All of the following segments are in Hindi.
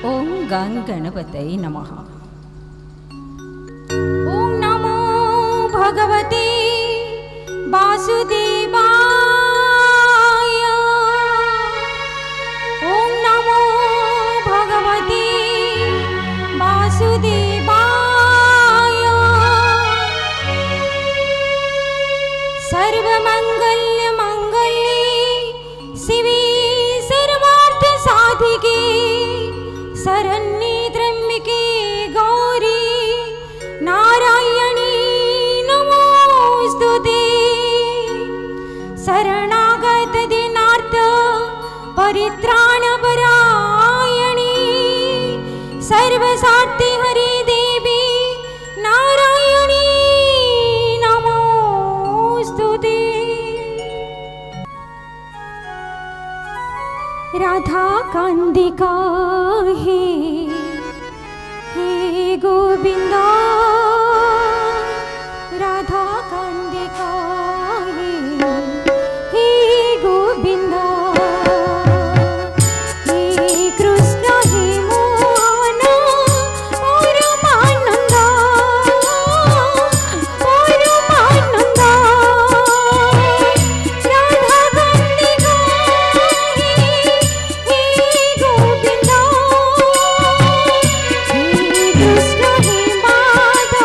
ओम गं गणपतये नमः। ओम नमो भगवते वासुदेवाय। ओम नमो भगवते वासुदेवाय। सर्वमंगल्य मंगल्ये शिवे सर्वार्थ साधिके शरण्ये त्र्यंबके गौरी नारायणी नमोस्तुते। शरणागत दीनार्थ परित्राणपरायणी सर्वसार्थी हरि देवी नारायणी नमोस्तुते। राधा कांदिका हे गोविंदा। राधा कांदिका हे गोविंदा। हे कृष्ण हे मोहना परमानंदा परमानंदा। राधा कांदिका हे गोविंदा। हे कृष्ण हे माधव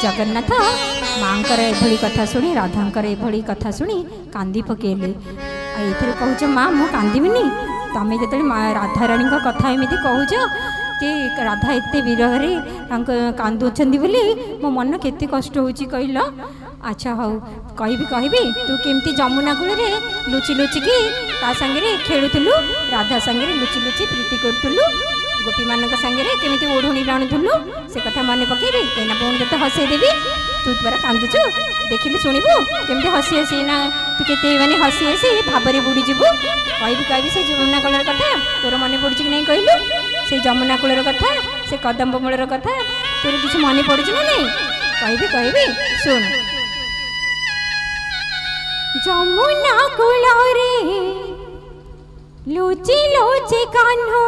जगन्नाथ माँकर एभली कथा शुणी राधांकर एभली कथा शुणी कांदी पकेले ये कहूच माँ मु कांदिबिनी तमें जो राधाराणी कथा एमती कहूच कि राधा एत विरह कांदुंट बोली मो मन केते कष्ट होची कहल अच्छा हऊ कहबी तू केमती जमुना कूल लुचि लुचिकी ता सांगे खेलुलु राधा सांगे लुचि लुचि प्रीति करूँ गोपी मान सांगे केमी ओढ़णी टाणुलु से कथा मन पकेबी एना पुणी तो हसईदेवी तू द्वारा कांदुचु देखिलु शुणु केमती हसी हसी ना तू के मैंने हसी हसी भाव में बुड़ीजु कहबी से जमुना कूलर कथा तोर मन पड़ू कि नहीं कहलु से जमुना कूलर कथा से कदम्ब मूलर कथा तोर किसी मन पड़ू ना नहीं कहबी शुण जमुना कूलरे लुचि लुचि कान्हो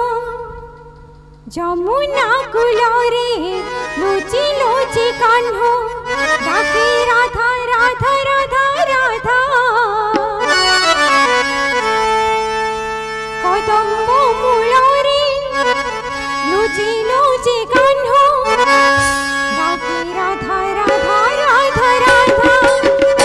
जमुना कूलरे लुचि लुचि कान्हो डाके राधा राधा राधा राधा कदम्ब मूलरे लुचि लुचि कान्हो डाके राधा राधा राधा राधा राधा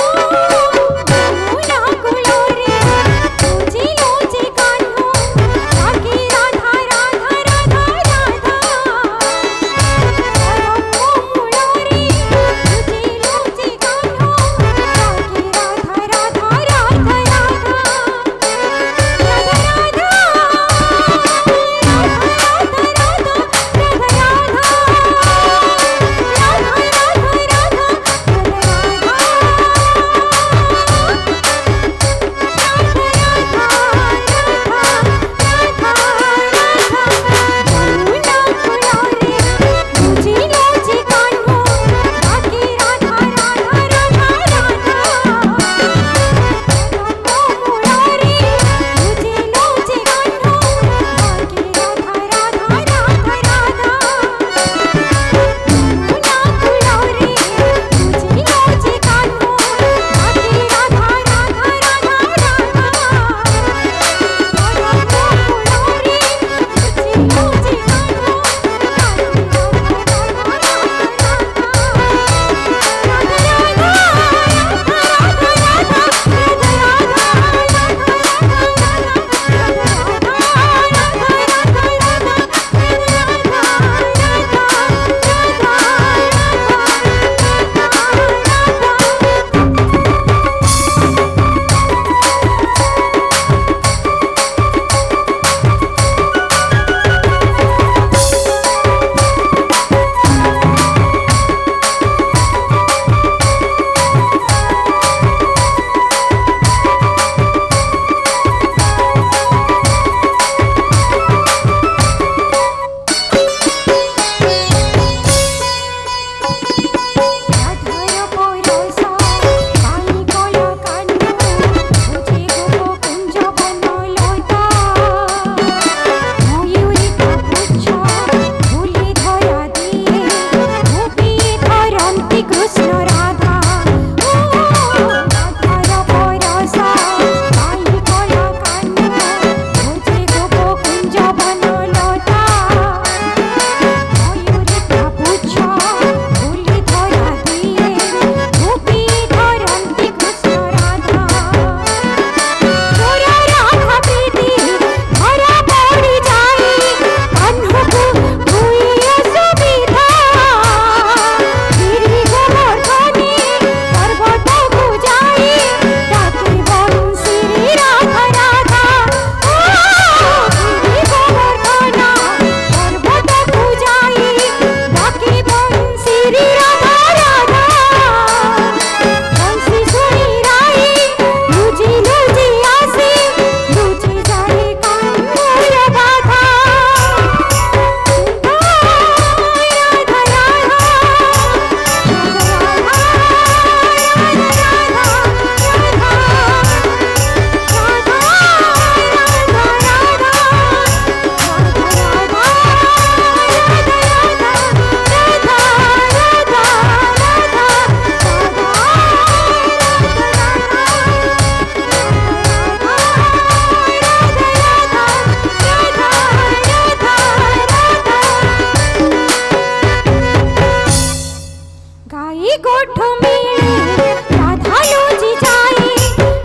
गोठ मिले राधा लुचि जाए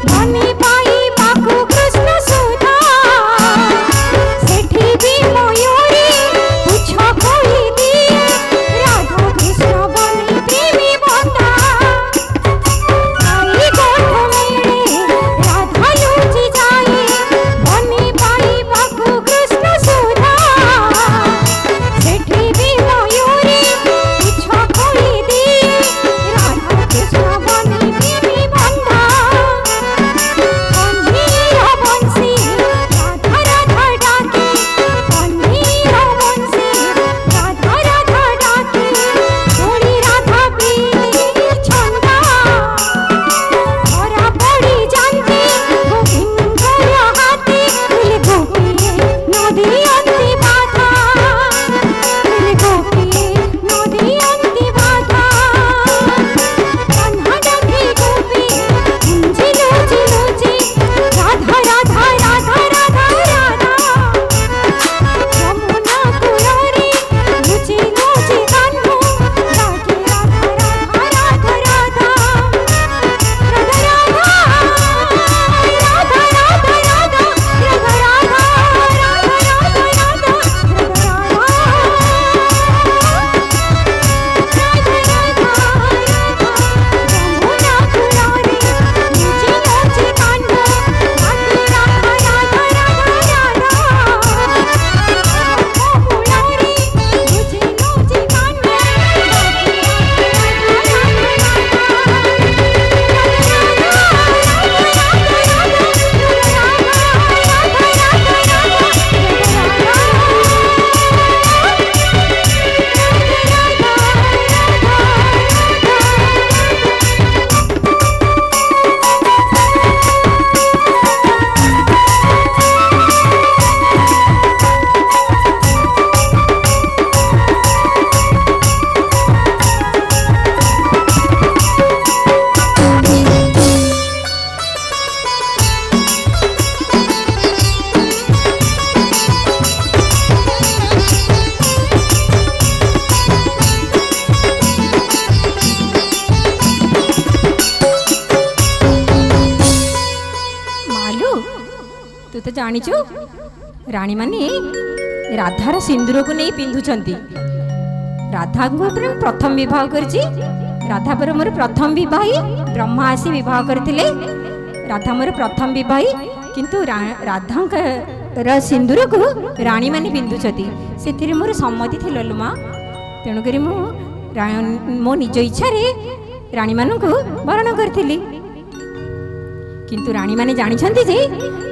धनी पाई पाकु कृष्ण सुधा सेठी भी मयूरी पुछ खोली दिए राधा कृष्ण बनी प्रेमी बंदा आई गोठ मिले राधा लुचि जाए धनी पाई पाकु कृष्ण सुधा सेठी भी मयूरी पुछ खोली दिए राधा कृष्ण बनी प्रेमी बंदा कन्हीर बंशी राधा राधा डाके कन्हीर बंशी राधा राधा डाके थोड़ी राधा पीली छंदा धरा पड़ी जानती गोविंदर हाथी मिले गोपिए नदी अंति बाधा मिले गोपिए नदी अंति बाधा कन्हा डाके गोपी कुंजी लुचि लुचि राधा राधा राधा राधा राधा यमुना कुरारी लुचि लुचि कान्हो डाके राधा राधा राधा राधा राधा राधा राधा राधा मालू तू तो जानिଛୁ रानी माने राधार सिंदूर को नहीं पिंधुचंती राधा को प्रथम विवाह करची राधा पर मोर प्रथम विवाही ब्रह्मा आसी विवाह करथिले राधा मोर प्रथम विवाही किंतु राधांकर सिंदूर को रानी माने पिंधुचती से मोर सम्मति थिललु माँ तेणुक मो निज इच्छा रानी मान को वरण करी किंतु रानी माने जानिछंती जे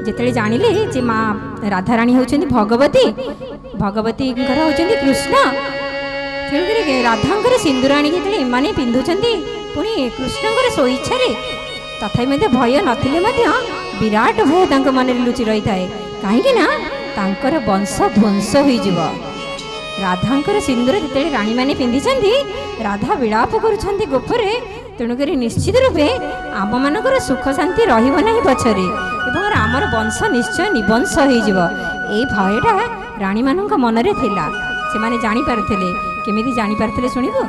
जेतेले जानिले जे माँ राधा रानी होचंदी भगवती भगवती होचंदी कृष्ण तेणुकरी राधांकर सिंदूराणी जेतेले एमाने पिंधुचंदी पुणी कृष्णंकर स्वइच्छा तथापि मध्य भय नथिले मध्य विराट भय तांक मन लुचि रही थाए कहीं ना तांकर वंश ध्वंस होइजिव राधांकर सिंदूर जेतेले रानी माने पिंधिचंदी राधा विलाप करुछंदी गोपरे तेणुक निश्चित रूपे आम मानकर सुख शांति रहिब नाही पछरे एवं आमर वंश निश्चय निवंश होइजिव एई भयटा रानी मानक मनरे थिला से माने जानि पारुथिले केमिति जानि पारुथिले सुनिबो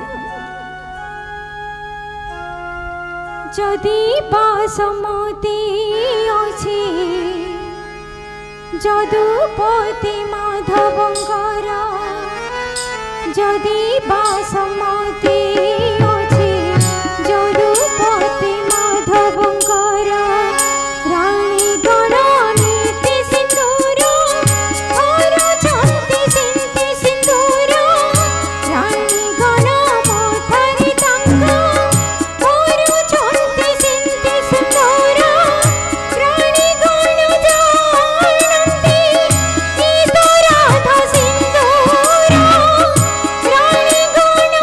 जदि बासमती अछि जदुपति माधवंकर जदि बासमती अछि जदुपति माधवंकर रानी गण नीति सिंदूर हरचंती सिंति सिंदूर रानी गण मथरि तांक हरचंती सिंति सिंदूर रानी गण जानती ई तो राधा सिंदूर रानी गण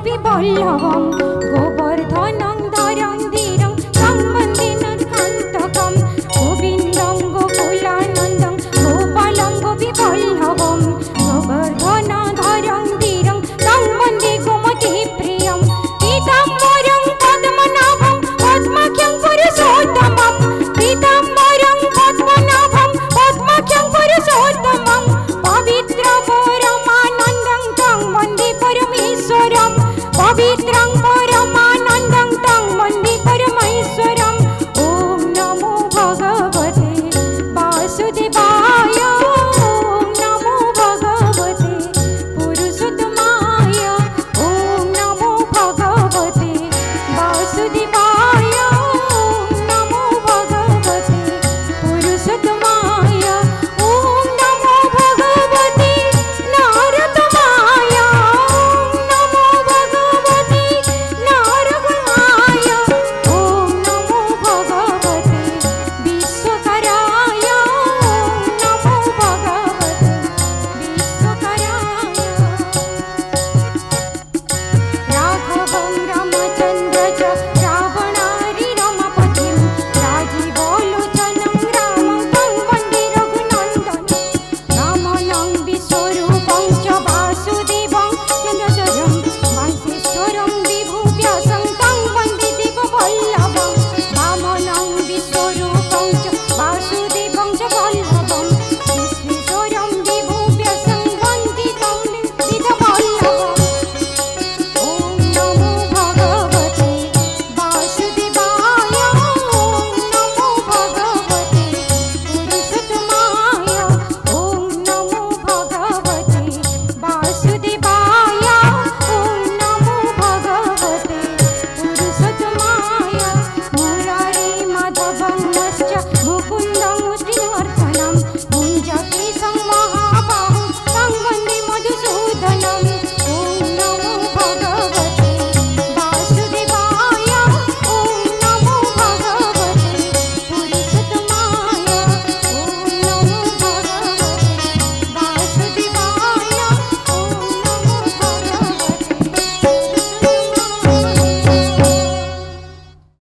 विवल्लभं गोवर्धनं धरं धीरं तं वन्दे नरकान्तकं गोविन्दं गोकुलानन्दं गोपालं गोपीवल्लभं गोवर्धनधरं धीरं तं वन्दे गोमतीप्रियं पीताम्बरं पद्मनाभं पद्माख्यं पुरुषोत्तमं पीताम्बरं पद्मनाभं पद्माख्यं पुरुषोत्तमं पवित्र परमानन्दं तं वन्दे परमेश्वरं पवित्रं